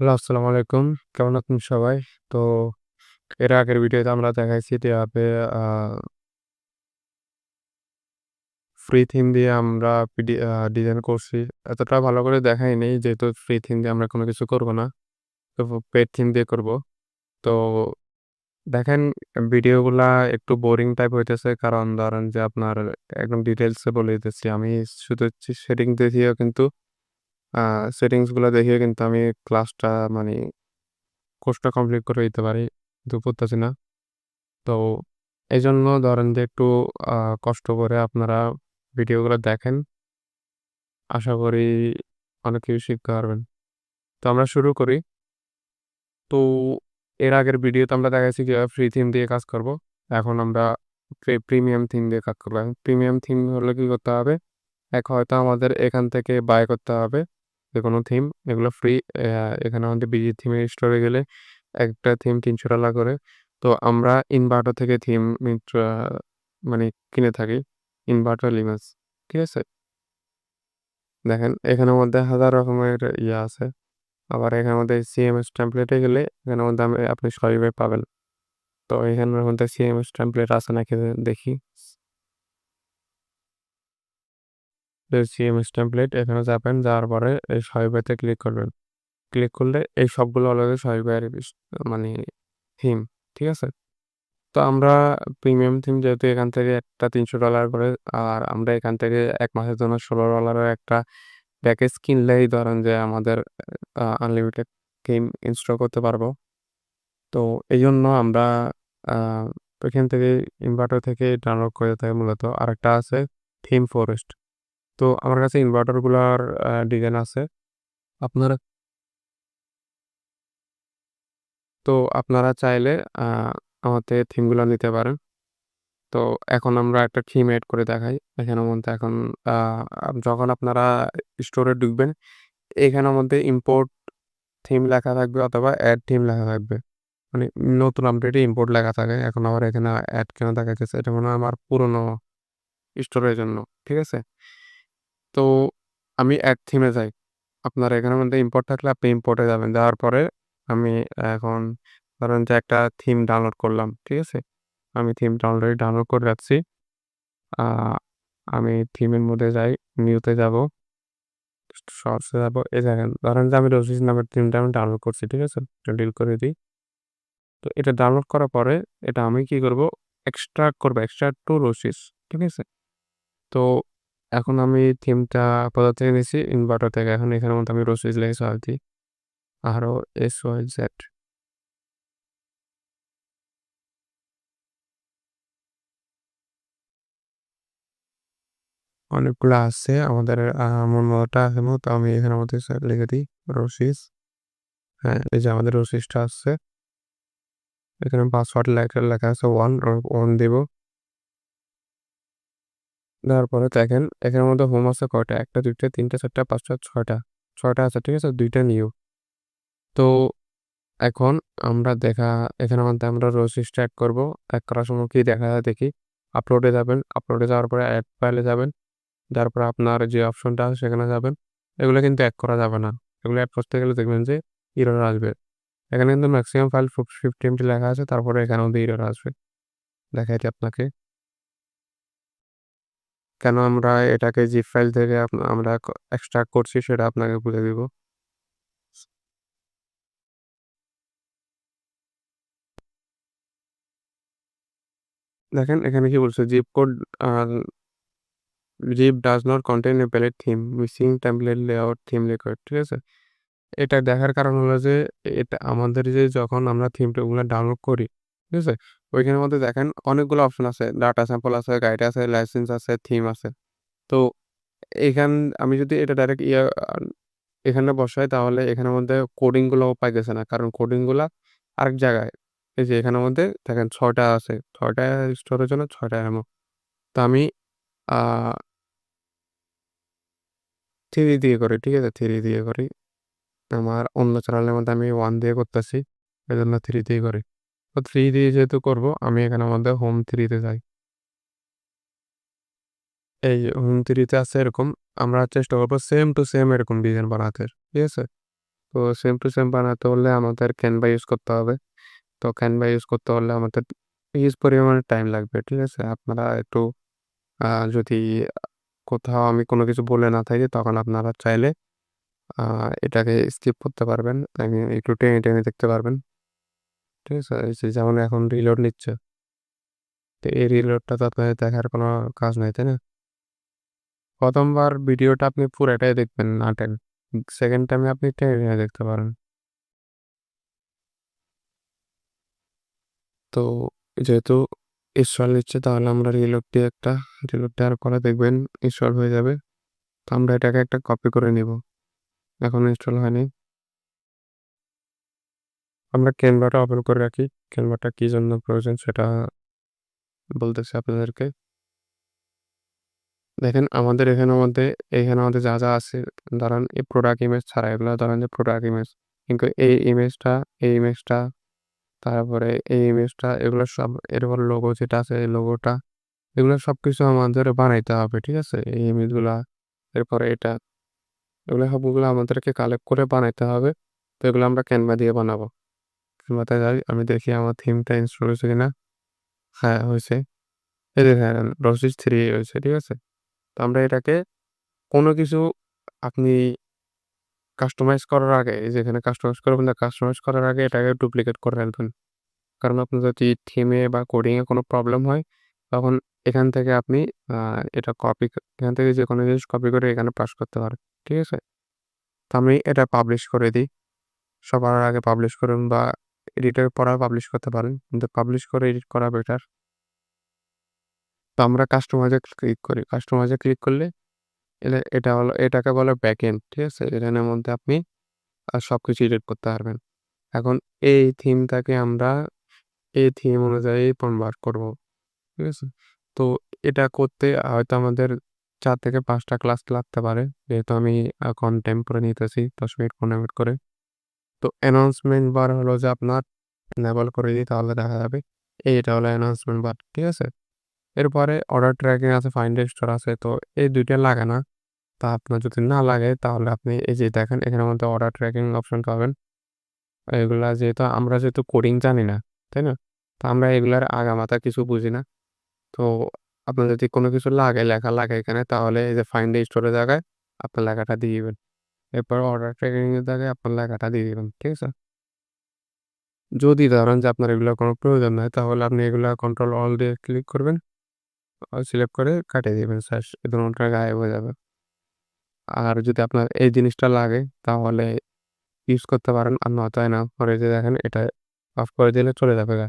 Hello, আসসালামু আলাইকুম। কেমন আছেন সবাই? তো এর আগের ভিডিওতে আমরা দেখাইছি যেভাবে আ ফ্রি থিম দিয়ে আমরা ডিজাইন করছি। এতটা ভালো করে দেখাইনি যেহেতু ফ্রি থিম দিয়ে আমরা কোনো কিছু করব না। তো পেইড থিম দিয়ে করব। তো দেখেন ভিডিওগুলা একটু বোরিং টাইপ হইতেছে কারণ ধরেন যে আপনার একদম ডিটেইলস এ বলে দিতেছি। আমি শুধু সেটিং দেখিয়েও কিন্তু আ সেটিংস গুলা দেখিয়ে কিন্তু আমি ক্লাসটা মানে কোর্সটা কমপ্লিট করে দিতে পারি। কিন্তু করতেছি না। তো এজন্য ধরেন যে একটু আ কষ্ট করে আপনারা ভিডিওগুলো দেখেন। আশা করি অনেক কিছু শিখতে পারবেন। তো আমরা শুরু করি। তো এর আগের ভিডিওতে আমরা দেখাইছি কিভাবে ফ্রি থিম দিয়ে কাজ করব। এখন আমরা প্রিমিয়াম থিম দিয়ে কাজ করব। এখন প্রিমিয়াম থিম হলে কি করতে হবে? হয়তো আমাদের এখান থেকে বাই করতে হবে যেকোনো থিম। এগুলো ফ্রি। এখানে আমাদের বিজি থিমের স্টোরে গেলে একটা থিম ৳৩০০ করে। তো আমরা ইনভার্টো থেকে থিম মানে কিনে থাকি। ইনভার্টো লিমাস। ঠিক আছে? দেখেন এখানের মধ্যে হাজার রকমের ইয়ে আছে। আবার এখানের মধ্যে সিএমএস টেমপ্লেটে গেলে এখানের মধ্যে আপনি সবই পাবেন। তো এখানের মধ্যে সিএমএস টেমপ্লেট আছে নাকি দেখি। সিএমএস টেমপ্লেট এখানে যাবেন, যাওয়ার পরে এই সবাইতে ক্লিক করবেন। ক্লিক করলে এই সবগুলো অলরেডি সবাইয়ের মানে থিম। ঠিক আছে? তো আমরা প্রিমিয়াম থিম যেহেতু এখান থেকে একটা $৩০০ করে আর আমরা এখান থেকে ১ মাসের জন্য $১৬ এর একটা প্যাকেজ কিনলেই ধরেন যে আমাদের আনলিমিটেড থিম ইনস্টল করতে পারবো। তো এইজন্য আমরা আ ওইখান থেকে ইনভার্টার থেকে ডাউনলোড করে থাকি মূলত। আরেকটা আছে থিম ফরেস্ট। তো আমার কাছে ইনভার্টার গুলার ডিজাইন আছে। আপনারা তো আপনারা চাইলে আ আমার থেকে থিমগুলা নিতে পারেন। তো এখন আমরা একটা থিম এড করে দেখাই। এখানের মধ্যে এখন আ যখন আপনারা স্টোরে ঢুকবেন, এখানের মধ্যে ইম্পোর্ট থিম লেখা থাকবে অথবা এড থিম লেখা থাকবে। মানে নতুন আপডেটে ইম্পোর্ট লেখা থাকে। এখন আবার এখানে এড কেন দেখাইতেছে? এটা মনে হয় আমার পুরনো স্টোরের জন্য। ঠিক আছে? তো আমি এড থিমে যাই। আপনার এখানের মধ্যে ইম্পোর্ট থাকলে আপনি ইম্পোর্টে যাবেন। যাওয়ার পরে আমি এখন ধরেন যে একটা থিম ডাউনলোড করলাম। ঠিক আছে? আমি থিমটা অলরেডি ডাউনলোড করে রাখছি। আ আমি থিমের মধ্যে যাই, নিউতে যাবো, শর্টস এ যাবো। এই দেখেন ধরেন যে আমি রোজিস নামের থিমটা আমি ডাউনলোড করছি। ঠিক আছে? এটা ডিলিট করে দিই। তো এটা ডাউনলোড করার পরে এটা আমি কি করব? এক্সট্রাক্ট করব। Extract two Rosie's. ঠিক আছে? তো এখন আমি থিমটা কোথা থেকে নিছি? ইনভার্টার থেকে। এখন এখানের মধ্যে আমি রোজিস লিখে সার্চ দিই। ROSYZ অনেকগুলা আছে। আমাদের মন মতোটা আছে তো আমি এখানের মধ্যে লিখে দিই রোজিস। হ্যাঁ, এই যে আমাদের রোজিসটা আছে। এখানে পাসওয়ার্ড লেখা আছে 1 1 দিব। দেওয়ার পরে দেখেন এখানের মধ্যে হোম আছে কয়টা? ১ টা, ২ টা, ৩ টা, ৪ টা, ৫ টা, ৬ টা। ৬ টা আছে, ঠিক আছে? ২ টা নিউ। তো এখন আমরা এখানের মধ্যে আমরা রোজিস ট্যাগ করব। ট্যাগ করার সময় কি দেখা যায় দেখি। আপলোডে যাবেন। আপলোডে যাওয়ার পরে এড ফাইলে যাবেন। যাওয়ার পরে আপনার যে অপশনটা আছে সেখানে যাবেন। এগুলো কিন্তু এড করা যাবে না। এগুলো এড করতে গেলে দেখবেন যে এরর আসবে। এখানে কিন্তু মেক্সিমাম ফাইল 50 এমবি লেখা আছে। তারপরে এখানেও দিয়ে এরর আসবে। দেখাই দিই আপনাকে। কেন আমরা এটাকে জিপ ফাইল থেকে আমরা এক্সট্রাক্ট করছি সেটা আপনাকে বলে দিব। দেখেন এখানে কি বলছে zip code a zip does not contain a valid theme, missing template layout theme required. ঠিক আছে? এটা দেখার কারণ হলো যে এটা আমাদের যে যখন আমরা থিমটা ওগুলা ডাউনলোড করি, ঠিক আছে? ওইখানের মধ্যে দেখেন অনেকগুলো অপশন আছে। ডাটা স্যাম্পল আছে, গাইড আছে, লাইসেন্স আছে, থিম আছে। তো এখান আমি যদি এটা ডাইরেক্ট এখানে বসাই তাহলে এখানের মধ্যে কোডিং গুলাও পাইতেছে না। কারণ কোডিং গুলা আরেক জায়গায়। এই যে এখানের মধ্যে দেখেন ৬ টা আছে। ৬ টা স্টোরের জন্য ৬ টা এমো। তো আমি আ 3 দিয়ে করি। ঠিক আছে? 3 দিয়ে করি। আমার অন্য চ্যানেলের মধ্যে আমি 1 দিয়ে করতেছি। এজন্য 3 দিয়ে করি। তো 3 দিয়ে যেহেতু করব আমি এখানের মধ্যে হোম 3 তে যাই। এই হোম 3 তে আছে এরকম আমরা চেষ্টা করব সেম টু সেম এরকম ডিজাইন বানাতে। ঠিক আছে? তো সেম টু সেম বানাতে হলে আমাদের Canva ইউজ করতে হবে। তো Canva ইউজ করতে হলে আমাদের হিউজ পরিমাণে টাইম লাগবে। ঠিক আছে? আপনারা একটু আ যদি কোথাও আমি কোনো কিছু বলে না থাকি তখন আপনারা চাইলে আ এটাকে স্কিপ করতে পারবেন। একটু টেনে, টেনে দেখতে পারবেন। ঠিক আছে? এই যে যেমন এখন রিলোড নিচ্ছে। তো এই রিলোডটা তো আপনাদের দেখার কোনো কাজ নাই, তাই না? ১ম বার ভিডিওটা আপনি পুরাটাই দেখবেন না টেনে। 2nd টাইমে আপনি টেনে, টেনে দেখতে পারেন। তো যেহেতু ইনস্টল নিচ্ছে তাহলে আমরা রিলোড দেওয়ার পরে দেখবেন ইনস্টল হয়ে যাবে। তো আমরা এটাকে একটা কপি করে নিব। এখনো ইনস্টল হয়নি। আমরা ক্যানভাটা ওপেন করে রাখি। ক্যানভাটা কি জন্য প্রয়োজন সেটা বলতেছি আপনাদেরকে। দেখেন এখানে আমাদের যা, যা আছে ধরেন এই প্রোডাক্ট ইমেজ ছাড়া এগুলা ধরেন যে প্রোডাক্ট ইমেজ। কিন্তু এই ইমেজটা, তারপরে এই ইমেজটা এগুলো সব এরপর লোগো যেটা আছে এই লোগোটা এগুলো সবকিছু আমাদের বানাইতে হবে। ঠিক আছে? এই ইমেজগুলা এরপরে এটা এগুলো সবগুলো আমাদেরকে কালেক্ট করে বানাইতে হবে। তো এগুলো আমরা ক্যানভা দিয়ে বানাবো। ক্যানভাতে যাই আমি দেখি আমার থিমটা ইনস্টল হয়েছে কিনা। হ্যাঁ, হয়েছে। এই যে হ্যাঁ, রসিস 3 হয়েছে। ঠিক আছে? তো আমরা এটাকে কোনো কিছু আপনি কাস্টমাইজ করার আগে এই যে এখানে কাস্টমাইজ করবেন না, কাস্টমাইজ করার আগে এটাকে ডুপ্লিকেট করে রাখবেন। কারণ আপনার যদি থিমে বা কোডিং এ কোনো প্রবলেম হয়, তখন এখান থেকে আপনি আ এটা এখান থেকে যেকোনো জিনিস কপি করে এখানে পাস করতে পারেন। ঠিক আছে? তো আমি এটা পাবলিশ করে দিই। সবার আগে পাবলিশ করুন বা এডিটের পরেও পাবলিশ করতে পারেন। কিন্তু পাবলিশ করে এডিট করা বেটার। তো আমরা কাস্টমাইজ এ ক্লিক করি। কাস্টমাইজ এ ক্লিক করলে এটাকে বলে ব্যাকএন্ড। ঠিক আছে? এখানের মধ্যে আপনি সবকিছু এডিট করতে পারবেন। এখন এই থিমটাকে আমরা এই থিম অনুযায়ী কনভার্ট করব। ঠিক আছে? তো এটা করতে হয়তো আমাদের ৪ থেকে ৫ টা ক্লাস লাগতে পারে। যেহেতু আমি কনটেম্প করে নিতেছি ১০ মিনিট ১৫ মিনিট করে। তো অ্যানাউন্সমেন্ট বার হলো যে আপনার এনেবল করে দিই তাহলে দেখা যাবে। এটা হলো অ্যানাউন্সমেন্ট বার। ঠিক আছে? এরপরে অর্ডার ট্র্যাকিং আছে, ফাইন্ড স্টোর আছে। তো এই ২ টা লাগে না। তা আপনার যদি না লাগে তাহলে আপনি এই যে দেখেন এখানের মধ্যে অর্ডার ট্র্যাকিং অপশন পাবেন। এগুলা যেহেতু কোডিং জানি না, তাই না? তো আমরা এগুলার আগামাথা কিছু বুঝি না। তো আপনার যদি কোনো কিছু লেখা লাগে এখানে তাহলে এই যে ফাইন্ড স্টোর এর জায়গায় আপনার লেখাটা দিয়ে দিবেন। এরপর অর্ডার ট্র্যাকিং এর জায়গায় আপনার লেখাটা দিয়ে দিবেন। ঠিক আছে? যদি ধরেন যে আপনার এগুলার কোনো প্রয়োজন নাই তাহলে আপনি এগুলা কন্ট্রোল অল দিয়ে ক্লিক করবেন। সিলেক্ট করে কাটিয়ে দিবেন শেষ। এই ধরুনটা গায়েব হয়ে যাবে। আর যদি আপনার এই জিনিসটা লাগে তাহলে ইউজ করতে পারেন। আর নয়তো না পরে যে দেখেন এটা অফ করে দিলে চলে যাবে গা।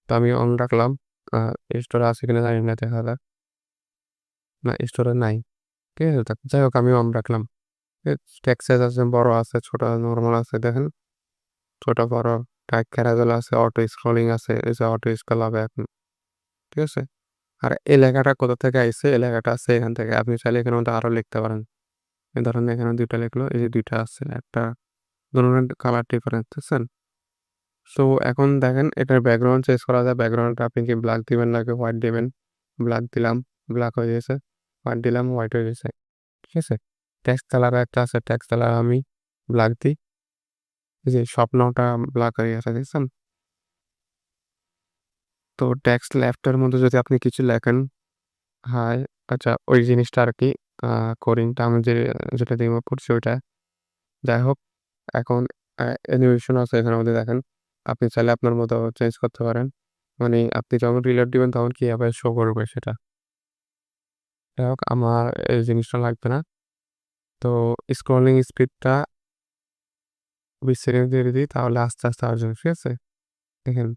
তো আমি অন রাখলাম। আ স্টোরে আছে কিনা জানি না দেখা যাক। না স্টোরে নাই। ঠিক আছে? যাই হোক আমি অন রাখলাম। টেক্সট সাইজ আছে, বড় আছে, ছোট নরমাল আছে দেখেন। ছোট বড় টাইপ ক্যারাবেল আছে, অটো স্ক্রলিং আছে। এই যে অটো স্ক্রল হবে এখন। ঠিক আছে? আর এই লেখাটা কোথা থেকে আইছে? এই লেখাটা আছে এখান থেকে। আপনি চাইলে এখানের মধ্যে আরো লিখতে পারেন। এই ধরেন এখানে ২ টা লিখলো। এই যে ২ টা আছে। একটা ধরুন কালার ডিফারেন্স দেখছেন? সো এখন দেখেন এটার ব্যাকগ্রাউন্ড চেঞ্জ করা যায়। ব্যাকগ্রাউন্ডটা আপনি কি ব্লাক দিবেন নাকি হোয়াইট দিবেন? ব্লাক দিলাম, ব্লাক হয়ে গেছে। হোয়াইট দিলাম, হোয়াইট হয়ে গেছে। ঠিক আছে? টেক্সট কালার একটা আছে। টেক্সট কালার আমি ব্লাক দিই। এই যে স্বপ্নটা ব্লাক হয়ে গেছে দেখছেন? তো টেক্সট লেফট এর মধ্যে যদি আপনি কিছু লেখেন, হাই আচ্ছা ওই জিনিসটা আরকি আ কোডিংটা আমি যেটা দিয়ে করছি ওইটা। যাই হোক এখন অ্যানিমেশন আছে এখানের মধ্যে দেখেন। আপনি চাইলে আপনার মতো চেঞ্জ করতে পারেন। মানে আপনি যখন রিলোড দিবেন তখন কিভাবে শো করবে সেটা। যাই হোক আমার এই জিনিসটা লাগবে না। তো স্ক্রলিং স্পিডটা ২০ সেকেন্ড দিয়ে দিই তাহলে আস্তে, আস্তে আসবে। ঠিক আছে? দেখেন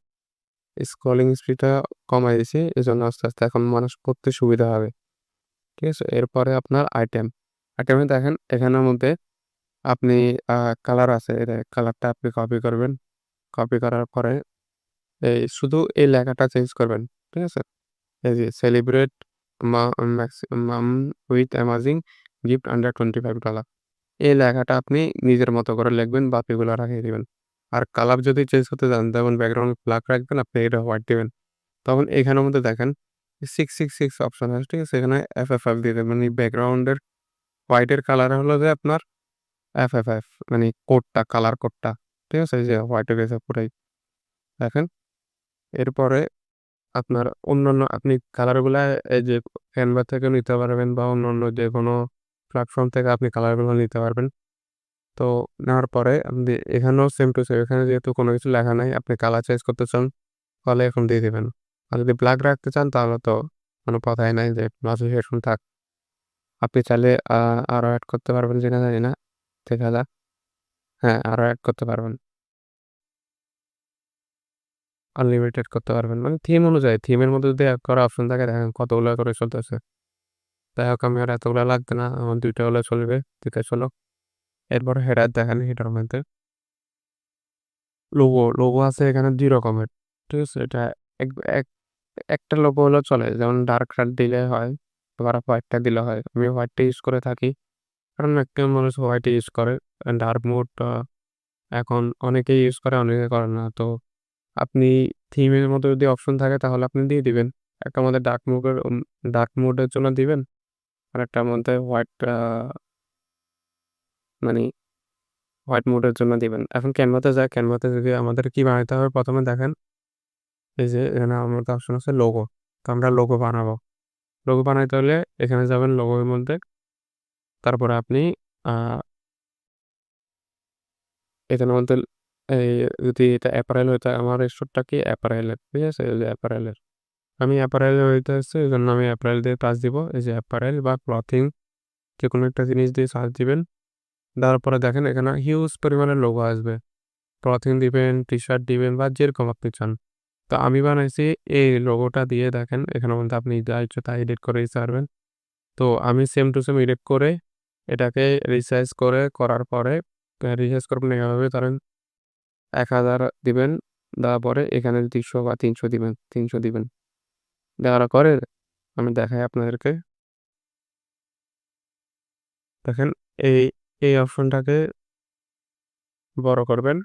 স্ক্রলিং স্পিডটা কমায় দিছি। এজন্য আস্তে, আস্তে এখন মানুষ পড়তে সুবিধা হবে। ঠিক আছে? এরপরে আপনার আইটেম। আইটেমে দেখেন এখানের মধ্যে আপনি আ কালার আছে। কালারটা আপনি কপি করবেন। কপি করার পরে শুধু এই লেখাটা চেঞ্জ করবেন। ঠিক আছে? এই যে সেলিব্রেট মা maximum with amazing gift under $25 এই লেখাটা আপনি নিজের মতো করে লিখবেন, বাকিগুলো রাখিয়ে দিবেন। আর কালার যদি চেঞ্জ করতে চান যেমন ব্যাকগ্রাউন্ড ব্লাক রাখবেন, আপনি এটা হোয়াইট দিবেন। তখন এখানের মধ্যে দেখেন 666 অপশন আছে। ঠিক আছে? এখানে FFF দিয়ে দেবেন। মানে ব্যাকগ্রাউন্ডের হোয়াইটের কালার হলো যে আপনার এফএফএফ মানে কোডটা, কালার কোডটা। ঠিক আছে? এই যে হোয়াইট হয়ে গেছে পুরাই। দেখেন? এরপরে আপনার অন্যান্য আপনি কালারগুলা এই যে Canva থেকেও নিতে পারবেন বা অন্যান্য যেকোনো প্ল্যাটফর্ম থেকে আপনি কালারগুলো নিতে পারবেন। তো নেওয়ার পরে আপনি এখানেও সেম টু সেম এখানে যেহেতু কোনো কিছু লেখা নাই, আপনি কালার চেঞ্জ করতে চান, তাহলে এখন দিয়ে দিবেন। আর যদি ব্ল্যাক রাখতে চান তাহলে তো কোনো কথাই নাই যে নোটিফিকেশন থাক। আপনি চাইলে আরো এড করতে পারবেন কিনা জানি না। দেখা যাক। হ্যাঁ, আরো এড করতে পারবেন। আনলিমিটেড করতে পারবেন। মানে থিম অনুযায়ী, থিমের মধ্যে যদি এড করার অপশন থাকে দেখেন কতগুলা করে চলতেছে। যাই হোক আমি আর এতগুলা লাগবে না। আমার ২ টা হলে চলবে। ২ টাই চলুক। এরপর হেডার দেখেন, হেডার মধ্যে লোগো আছে এখানে ২ রকমের। ঠিক আছে? এটা এক এক একটা লোগো হলেও চলে। যেমন ডার্ক রেড দিলে হয়, আবার হোয়াইটটা দিলে হয়। আমি হোয়াইটটা ইউজ করে থাকি। কারণ ম্যাক্সিমাম মানুষ হোয়াইটই ইউজ করে। ডার্ক মোড এখন অনেকেই ইউজ করে, অনেকে করে না। তো আপনি থিমের মধ্যে যদি অপশন থাকে তাহলে আপনি দিয়ে দিবেন। একটার মধ্যে ডার্ক মোডের জন্য দিবেন। আরেকটার মধ্যে মানে হোয়াইট মোডের জন্য দিবেন। এখন ক্যানভাতে যদি আমাদের কি বানাইতে হবে ১ম এ দেখেন, এই যে এখানে আমার মধ্যে অপশন আছে লোগো। তো আমরা লোগো বানাবো। লোগো বানাইতে হলে এখানে যাবেন লোগোর মধ্যে। তারপরে আপনি আ এখানের মধ্যে এই যদি এটা অ্যাপারেল হইতে আমার স্টোরটা কি অ্যাপারেলের। ঠিক আছে? এই যে অ্যাপারেলের। আমি অ্যাপারেল হইতে আসছে এজন্য আমি অ্যাপারেল দিয়ে টাচ দিব। এই যে অ্যাপারেল বা ক্লথিং যেকোনো একটা জিনিস দিয়ে সার্চ দিবেন। দেওয়ার পরে দেখেন এখানে হিউজ পরিমাণে লোগো আসবে। ক্লথিং দিবেন, টি-শার্ট দিবেন বা যেরকম আপনি চান। তো আমি বানাইছি এই লোগোটা দিয়ে দেখেন এখানের মধ্যে আপনি যা ইচ্ছা তাই এডিট করে দিতে পারবেন। তো আমি সেম টু সেম এডিট করে এটাকে রিসাইজ করে করার পরে রিসাইজ করবেন এভাবে ধরেন ১,০০০ দিবেন। দেওয়ার পরে এখানে ২০০ বা ৩০০ দিবেন, ৩০০ দিবেন। দেওয়ার পরে আমি দেখাই আপনাদেরকে। দেখেন এই, এই অপশনটাকে বড় করবেন।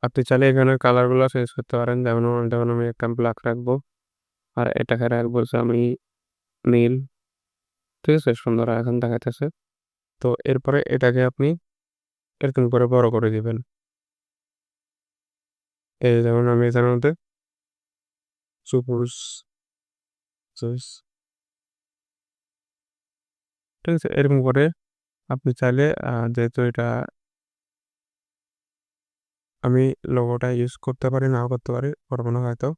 আপনি চাইলে এখানে কালারগুলো চেঞ্জ করতে পারেন। যেমন আমি একটা ব্ল্যাক রাখবো। আর এটাকে রাখবো হচ্ছে আমি নীল। ঠিক আছে? সুন্দর এখন দেখাইতেছে। তো এরপরে এটাকে আপনি এরকম করে বড় করে দিবেন। এই যেমন আমি এটার মধ্যে সুপুরুষ চয়েস ঠিক আছে? এরকম করে আপনি চাইলে যেহেতু এটা আমি লোগোটা ইউজ করতে পারি, নাও করতে পারি, পারব না হয়তো।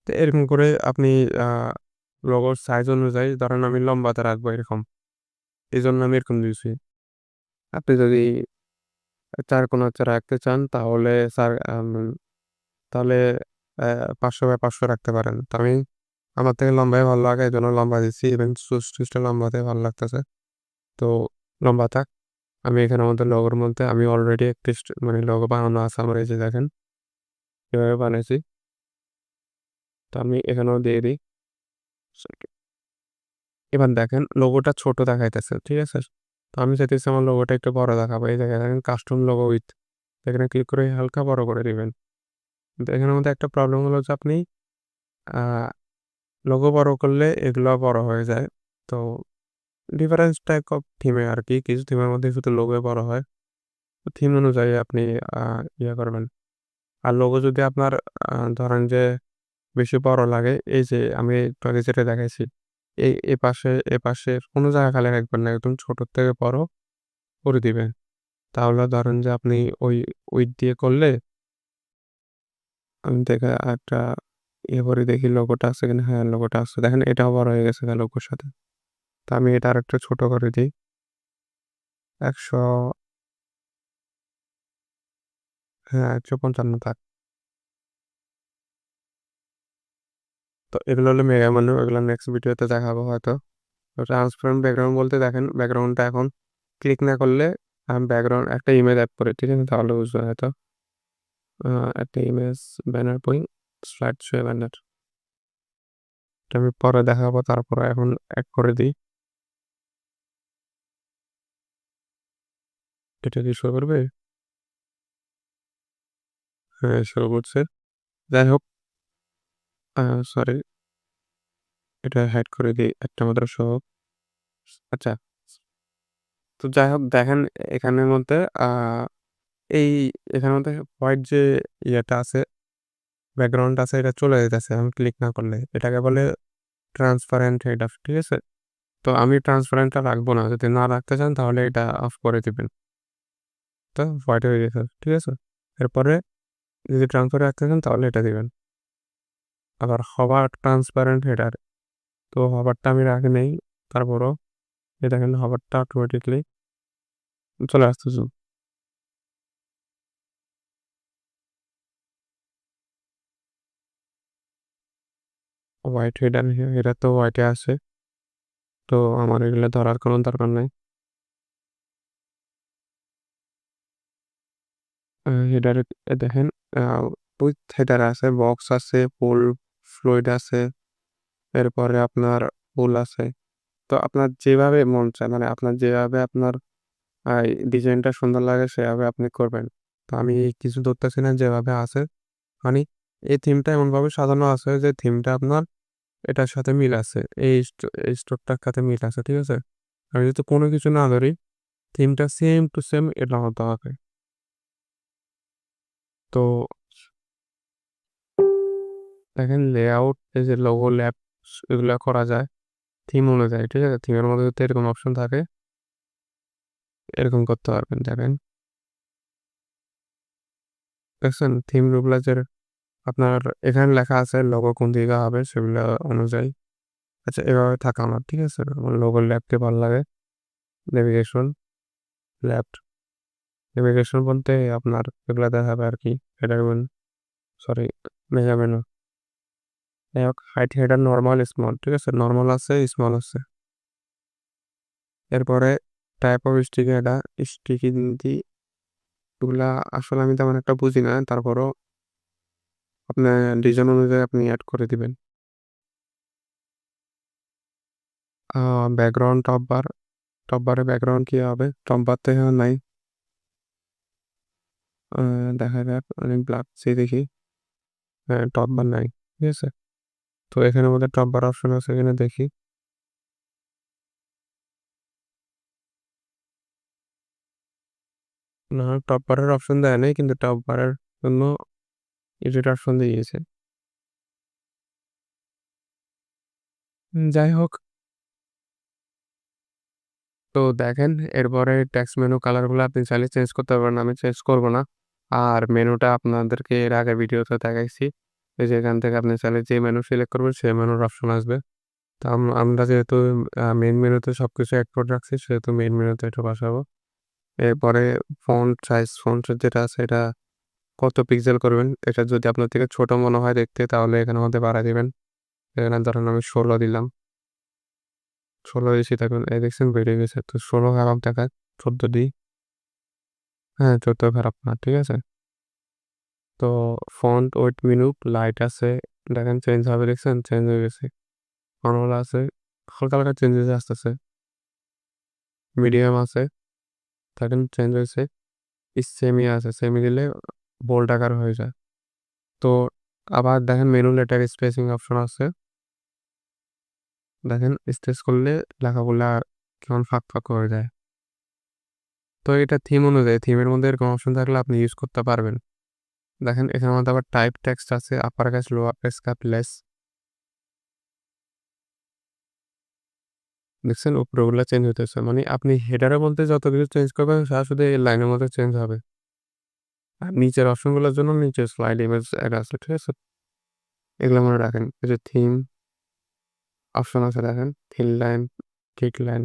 তো এরকম করে আপনি আ লোগোর সাইজ অনুযায়ী ধরেন আমি লম্বাতে রাখবো এরকম। এজন্য আমি এরকম দিয়েছি। আপনি যদি ৪ কোণাতে রাখতে চান তাহলে তাহলে ৫০০ বাই ৫০০ রাখতে পারেন। তো আমি আমার থেকে লম্বাই ভালো লাগে এজন্য লম্বা দিচ্ছি। ইভেন সুইচটা লম্বাতে ভালো লাগতেছে। তো লম্বা থাক। আমি এখানে আমাদের লোগোর মধ্যে আমি অলরেডি একটি মানে লোগো বানানো আছে আমার এই যে দেখেন এভাবে বানাইছি। তো আমি এখানেও দিয়ে দিই। এবার দেখেন লোগোটা ছোট দেখাইতেছে। ঠিক আছে? তো আমি চাইতেছি আমার লোগোটা একটু বড় দেখাবো। এই জায়গায় দেখেন কাস্টম লোগো উইথ এখানে ক্লিক করে হালকা বড় করে দিবেন। কিন্তু এখানের মধ্যে একটা প্রবলেম হলো যে আপনি আ লোগো বড় করলে এগুলা বড় হয়ে যায়। তো ডিফারেন্স টাইপ অফ থিমে আরকি। কিছু থিমের মধ্যে শুধু লোগোই বড় হয়। তো থিম অনুযায়ী আপনি আ ইয়ে করবেন। আর লোগো যদি আপনার ধরেন যে বেশি বড় লাগে, এই যে আমি একটু আগে যেটা দেখাইছি। এপাশে কোনো জায়গা খালি রাখবেন না। একদম ছোট থেকে বড় করে দিবেন। তাহলে ধরেন যে আপনি ওই উইডথ দিয়ে করলে আমি দেখে একটা ইয়ে করে দেখি লোগোটা আছে কিনা। হ্যাঁ, লোগোটা আছে। দেখেন এটাও বড় হয়ে গেছে লোগোর সাথে। তো আমি এটা আরেকটু ছোট করে দেই। ১০০ হ্যাঁ, ১৫৫ থাক। তো এগুলো হলো মেগা মেনু। এগুলো নেক্সট ভিডিওতে দেখাবো হয়তো। তো ট্রান্সপারেন্ট ব্যাকগ্রাউন্ড বলতে দেখেন ব্যাকগ্রাউন্ডটা এখন ক্লিক না করলে ব্যাকগ্রাউন্ড একটা ইমেজ এড করে, ঠিক আছে? তাহলে বুঝবেন হয়তো। আ একটা ইমেজ ব্যানার পড়ি, স্লাইড শো ব্যানার। এটা আমি পরে দেখাবো। তারপরে এখন এড করে দিই। এটা কি শো করবে? হ্যাঁ, শো করছে। যাই হোক আ সরি এটা হাইড করে দিই। একটা মাত্র শো হোক। আচ্ছা তো যাই হোক দেখেন এখানের মধ্যে এই এখানের মধ্যে হোয়াইট যে ইয়েটা আছে, ব্যাকগ্রাউন্ড আছে এটা চলে যাইতেছে আমি ক্লিক না করলে। এটাকে বলে ট্রান্সপারেন্ট এটা, ঠিক আছে? তো আমি ট্রান্সপারেন্টটা রাখবো না। যদি না রাখতে চান তাহলে এটা অফ করে দিবেন। তো হোয়াইট হয়ে গেছে, ঠিক আছে? এরপরে যদি ট্রান্সপারেন্ট রাখতে চান তাহলে এটা দিবেন। আবার হবার ট্রান্সপারেন্ট হেডার, তো হবারটা আমি রাখি নাই। তারপরও এই দেখেন হবারটা অটোমেটিকলি চলে আসতেছে। হোয়াইট হেডার, এটা তো হোয়াইটে আছে। তো আমার এগুলো ধরার কোনো দরকার নাই। হেডারে দেখেন উইথ হেডার আছে, বক্স আছে, পুল ফ্লুইড আছে, এরপরে আপনার পুল আছে। তো আপনার যেভাবে মন চায় মানে আপনার যেভাবে আপনার ডিজাইনটা সুন্দর লাগে সেভাবে আপনি করবেন। তো আমি কিছু ধরতেছি না, যেভাবে আছে মানে এই থিমটা এমনভাবে সাজানো আছে যে থিমটা আপনার এটার সাথে মিল আছে। এই স্টোরটার সাথে মিল আছে, ঠিক আছে? আমি যদি কোনো কিছু না ধরি, থিমটা সেম টু সেম এটা হতে হবে। তো দেখেন লেআউট, এই যে লোগো ল্যাপস এগুলা করা যায় থিম অনুযায়ী, ঠিক আছে? থিমের মধ্যে যদি এরকম অপশন থাকে এরকম করতে পারবেন। দেখেন দেখছেন থিম রুবলাজের আপনার এখানে লেখা আছে লোগো কোন দিকে হবে সেগুলো অনুযায়ী। আচ্ছা এভাবে থাকা আমার, ঠিক আছে? আমার লোগো লেফটে ভালো লাগে। নেভিগেশন লেফট, নেভিগেশন বলতে আপনার এগুলা দেখাবে আর কি। এটা সরি, মেগা মেনু। যাই হোক হাইট হেডার নর্মাল স্মল, ঠিক আছে? নর্মাল আছে, স্মল আছে। এরপরে টাইপ অফ স্টিকি, এটা স্টিকি দি এগুলা আসলে আমি তেমন একটা বুঝি না, তারপরও আপনার ডিজাইন অনুযায়ী আপনি অ্যাড করে দিবেন। ব্যাকগ্রাউন্ড টপ বার, টপ বারে ব্যাকগ্রাউন্ড কি হবে? টপ বার তো এখানে নাই। দেখা যাক অনেক ব্ল্যাক সেই দেখি। হ্যাঁ টপ বার নাই, ঠিক আছে? তো এখানে মধ্যে টপ বার অপশন আছে, এখানে দেখি। না টপ বারের অপশন দেয় নাই, কিন্তু টপ বারের জন্য এডিট অপশন দিয়েছে। যাই হোক, তো দেখেন এরপরে টেক্সট মেনু কালারগুলো আপনি চাইলে চেঞ্জ করতে পারবেন, আমি চেঞ্জ করব না। আর মেনুটা আপনাদেরকে এর আগে ভিডিওতে দেখাইছি। এই যে এখান থেকে আপনি চাইলে যে মেনু সিলেক্ট করবেন সেই মেনুর অপশন আসবে। তো আমরা যেহেতু মেইন মেনুতে সবকিছু অ্যাড করে রাখছি সেহেতু মেইন মেনুতে একটু বসাবো। এরপরে ফন্ট যেটা আছে এটা কত পিক্সেল করবেন, এটা যদি আপনার থেকে ছোট মনে হয় দেখতে তাহলে এখানের মধ্যে বাড়ায় দিবেন। এখানে ধরেন আমি 16 দিলাম, 16 বেশি থাকবেন, এই দেখছেন বেড়ে গেছে। তো 16 খারাপ দেখায়, 14 দিই। হ্যাঁ 14 খারাপ না, ঠিক আছে? তো ফন্ট ওয়েট মেনু লাইট আছে, দেখেন চেঞ্জ হবে, দেখছেন চেঞ্জ হয়ে গেছে। নরমাল আছে, হালকা হালকা চেঞ্জেস আসতেছে। মিডিয়াম আছে, দেখেন চেঞ্জ হয়েছে। সেমি আছে, সেমি দিলে বোল্ড আকার হয়ে যায়। তো আবার দেখেন মেনু লেটার স্পেসিং অপশন আছে, দেখেন স্পেস করলে লেখাগুলা কেমন ফাঁক ফাঁক হয়ে যায়। তো এটা থিম অনুযায়ী, থিমের মধ্যে এরকম অপশন থাকলে আপনি ইউজ করতে পারবেন। দেখেন এখানের মধ্যে আবার টাইপ টেক্সট আছে, upper case lower case Capitals, দেখছেন উপরে ওগুলা চেঞ্জ হইতেছে। মানে আপনি হেডারের মধ্যে যত কিছু চেঞ্জ করবেন তা শুধু এই লাইনের মধ্যে চেঞ্জ হবে। আর নিচের অপশনগুলোর জন্য নিচে স্লাইড ইমেজ অ্যাড আছে, ঠিক আছে? এগুলো মনে রাখেন। এই যে থিম অপশন আছে দেখেন, থিন লাইন, ঠিক লাইন।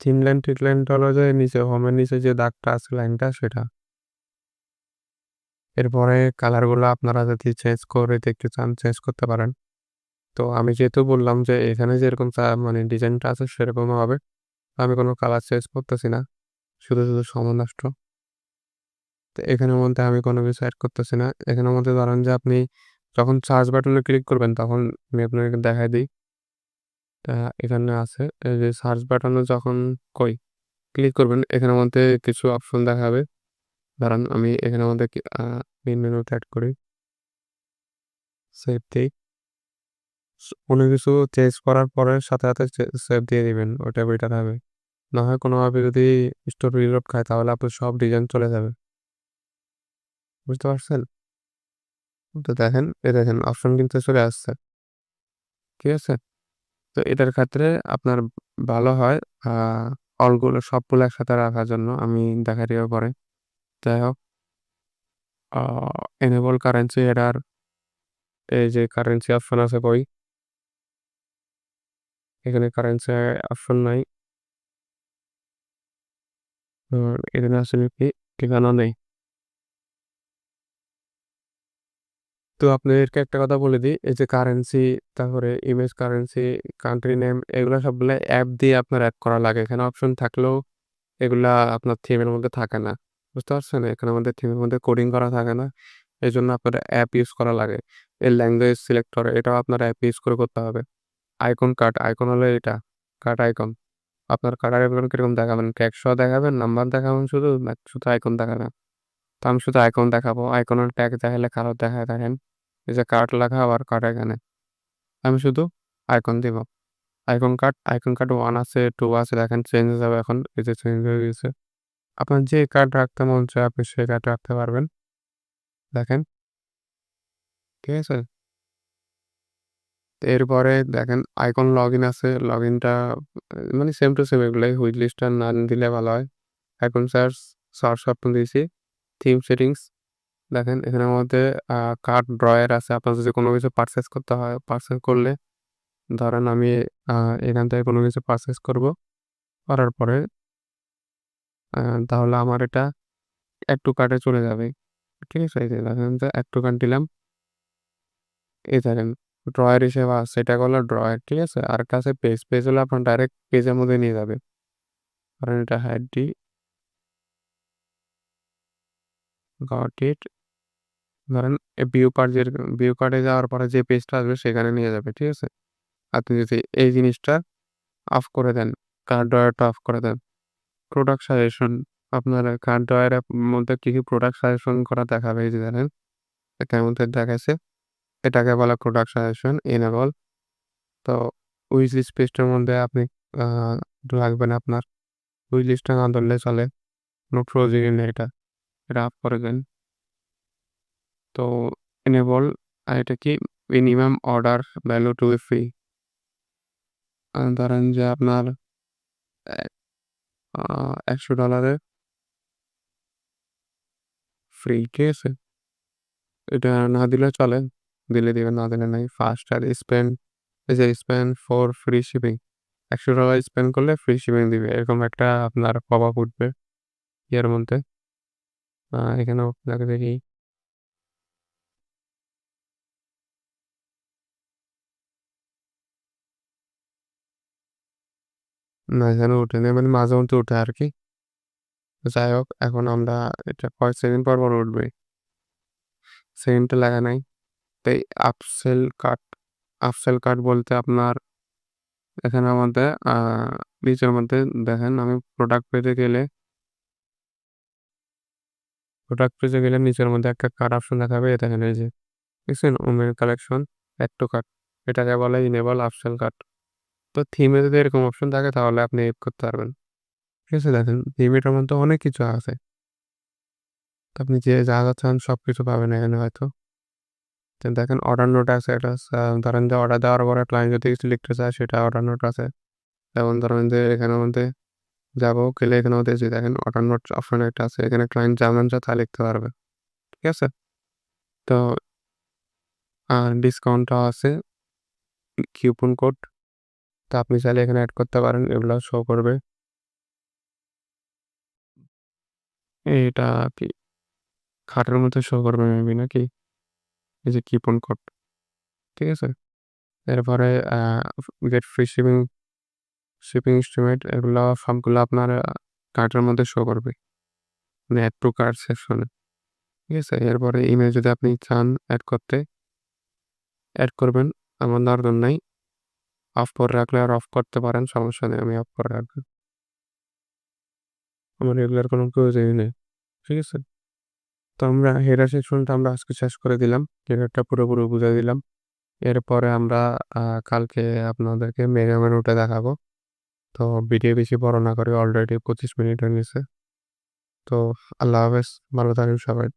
থিন লাইন ঠিক লাইনটা হলো যে নিচে হোমের নিচে যে দাগটা আছে লাইনটা সেটা। এরপরে কালারগুলো আপনারা যদি চেঞ্জ করে দেখতে চান চেঞ্জ করতে পারেন। তো আমি যেহেতু বললাম যে এখানে যেরকম মানে ডিজাইনটা আছে সেরকমই হবে, আমি কোনো কালার চেঞ্জ করতেছি না, শুধু সময় নষ্ট। তো এখানের মধ্যে আমি কোনো কিছু অ্যাড করতেছি না। এখানের মধ্যে ধরেন যে আপনি যখন সার্চ বাটনে ক্লিক করবেন তখন আমি আপনাকে দেখাই দিই। তা এখানে আছে এই যে সার্চ বাটনে যখন কই ক্লিক করবেন এখানের মধ্যে কিছু অপশন দেখাবে। দাঁড়ান আমি এখানের মধ্যে মেইন মেনুতে অ্যাড করি। সেভ দেই। কোনো কিছু চেঞ্জ করার পরে সাথে সেভ দিয়ে দিবেন। ওটা বেটার হবে। না হয় কোনোভাবে যদি স্টোর রিলোড খায় তাহলে আপনার সব ডিজাইন চলে যাবে। বুঝতে পারছেন? তো দেখেন, এই দেখেন অপশন কিন্তু চলে আসছে। ঠিক আছে? তো এটার ক্ষেত্রে আপনার ভালো হয় আ সবগুলো একসাথে রাখার জন্য আমি দেখাই দিব পরে। যাই হোক, আ এনেবল কারেন্সি এরার এই যে কারেন্সি অপশন আছে কই? এখানে কারেন্সি অপশন নাই। এখানে আসলে কি ঠিকানা নেই। তো আপনাদেরকে একটা কথা বলে দিই, এই যে কারেন্সি, তারপরে ইমেজ কারেন্সি, কান্ট্রি নেম এগুলা সবগুলা অ্যাপ দিয়ে আপনার এড করা লাগে। এখানে অপশন থাকলেও এগুলা আপনার থিমের মধ্যে থাকে না। বুঝতে পারছেন? এখানে আমাদের থিমের মধ্যে কোডিং করা থাকে না। এজন্য আপনার অ্যাপ ইউজ করা লাগে। এর ল্যাঙ্গুয়েজ সিলেক্টর এটাও আপনার অ্যাপ ইউজ করে করতে হবে। আইকন কাট, আইকন হলো এটা। কাট আইকন। আপনার কাট আইকন কিরকম দেখাবেন? ট্যাগ সহ দেখাবেন, নাম্বার দেখাবেন শুধু, নাকি শুধু আইকন দেখাবেন? তো আমি শুধু আইকন দেখাবো। আইকনের ট্যাগ দেখাইলে কারো দেখায় দেখেন। এই যে কার্ট লেখা আবার কার্ট এখানে। আমি শুধু আইকন দিব। আইকন কার্ড 1 আছে, 2 আছে দেখেন চেঞ্জ হয়ে যাবে এখন। এই যে চেঞ্জ হয়ে গেছে। আপনার যে কার্ড রাখতে মন চায় আপনি সেই কার্ড রাখতে পারবেন। দেখেন, ঠিক আছে? এরপরে দেখেন আইকন লগইন আছে। লগইনটা মানে সেম টু সেম এগুলাই। হুইট লিস্টটা না দিলে ভালো হয়। আইকন সার্চ অপশন দিয়েছি। থিম সেটিংস দেখেন এখানের মধ্যে আ কার্ড ড্রয়ার আছে। আপনার যদি কোনো কিছু পারচেজ করতে হয়, পারচেজ করলে ধরেন আমি আ এখান থেকে কোনো কিছু পারচেজ করব। করার পরে আ তাহলে আমার এটা এড টু কার্টে চলে যাবে। ঠিক আছে? এই যে দেখেন যে এড টু কার্ট দিলাম। এই দেখেন ড্রয়ার হিসেবে আছে। এটা হলো ড্রয়ার। ঠিক আছে? আরেকটা আছে পেজ। পেজ হলে আপনার ডাইরেক্ট পেজের মধ্যে নিয়ে যাবে। ধরেন এটা হাইড দিই। Got it. ধরেন ভিউ কার্টে যাওয়ার পরে যে পেজটা আসবে সেখানে নিয়ে যাবে। ঠিক আছে? আপনি যদি এই জিনিসটা অফ করে দেন, কার্ড ড্রয়ারটা অফ করে দেন। প্রোডাক্ট সাজেশন আপনার কার্ড ড্রয়ারের মধ্যে কি প্রোডাক্ট সাজেশন করা দেখাবে এই যে দেখেন। এটার মধ্যে দেখাইছে। এটাকে বলা প্রোডাক্ট সাজেশন এনেবল। তো উইশ লিস্ট পেজটার মধ্যে আপনি আ রাখবেন আপনার। উইশ লিস্টটা না ধরলে চলে। কোনো প্রয়োজনই নেই এটা। এটা অফ করে দেন। তো এনেবল আর এটা কি minimum order value to be free. ধরেন যে আপনার এ আ $১০০ এ ফ্রি। ঠিক আছে? এটা না দিলে চলে। দিলে দিবেন, না দিলে নাই। ফার্স্ট আর স্পেন্ড এই যে spend for free shipping. $১০০ spend করলে ফ্রি শিপিং দিবে। এরকম একটা আপনার পপআপ উঠবে ইয়ের মধ্যে। এখানেও আপনাকে দেখি না এখানে উঠেনি। মানে মাঝে মধ্যে উঠে আরকি। যাই হোক এখন আমরা এটা কয় সেকেন্ড পর, পর উঠবে। সেকেন্ডটা লেখা নাই। তাই আপসেল কাট, আপসেল কাট বলতে আপনার এখানের মধ্যে নিচের মধ্যে দেখেন আমি প্রোডাক্ট পেজে গেলে নিচের মধ্যে একটা কাট অপশন দেখাবে। এই দেখেন এই যে দেখছেন? Women collection add to cart. এটাকে বলে ইনেবল আপসেল কাট। তো থিমে যদি এরকম অপশন থাকে তাহলে আপনি এড করতে পারবেন। ঠিক আছে? দেখেন থিমেটার মধ্যে অনেক কিছু আছে। তো আপনি যে যা, যা চান সবকিছু পাবেন এখানে হয়তো। তো দেখেন অর্ডার নোট আছে একটা ধরেন যে অর্ডার দেওয়ার পরে ক্লায়েন্ট যদি কিছু লিখতে চায় সেটা অর্ডার নোট আছে। যেমন ধরেন যে এখানের মধ্যে যাবো গেলে এখানের মধ্যে যে দেখেন অর্ডার নোট অপশন একটা আছে। এখানে ক্লায়েন্ট যা মন চায় তা লিখতে পারবে। ঠিক আছে? তো ডিসকাউন্টটাও আছে, কুপন কোড। তো আপনি চাইলে এখানে এড করতে পারেন। এগুলা শো করবে। এটা কি খাটের মধ্যে শো করবে মেবি নাকি? এই যে কুপন কোড। ঠিক আছে? এরপরে গেট ফ্রি শিপিং এস্টিমেট এগুলা সবগুলা আপনার কার্টের মধ্যে শো করবে। মানে এড টু কার্ট সেকশনে। ঠিক আছে? এরপরে ইমেজ যদি আপনি চান এড করতে, এড করবেন। আমার দরকার নাই। অফ করে রাখলে আর অফ করতে পারেন। সমস্যা নেই। আমি অফ করে রাখবো। আমার এগুলার কোনো প্রয়োজনই নেই। ঠিক আছে? তো আমরা হেডার সেকশনটা আমরা আজকে শেষ করে দিলাম। হেডারটা পুরোপুরি বুঝাই দিলাম। এরপরে আমরা আ কালকে আপনাদেরকে মেনু মেনুটা দেখাবো। তো তো ভিডিও বেশি বড় না করে অলরেডি 25 মিনিট হয়ে গেছে। তো আল্লাহ হাফেজ। ভালো থাকেন সবাই।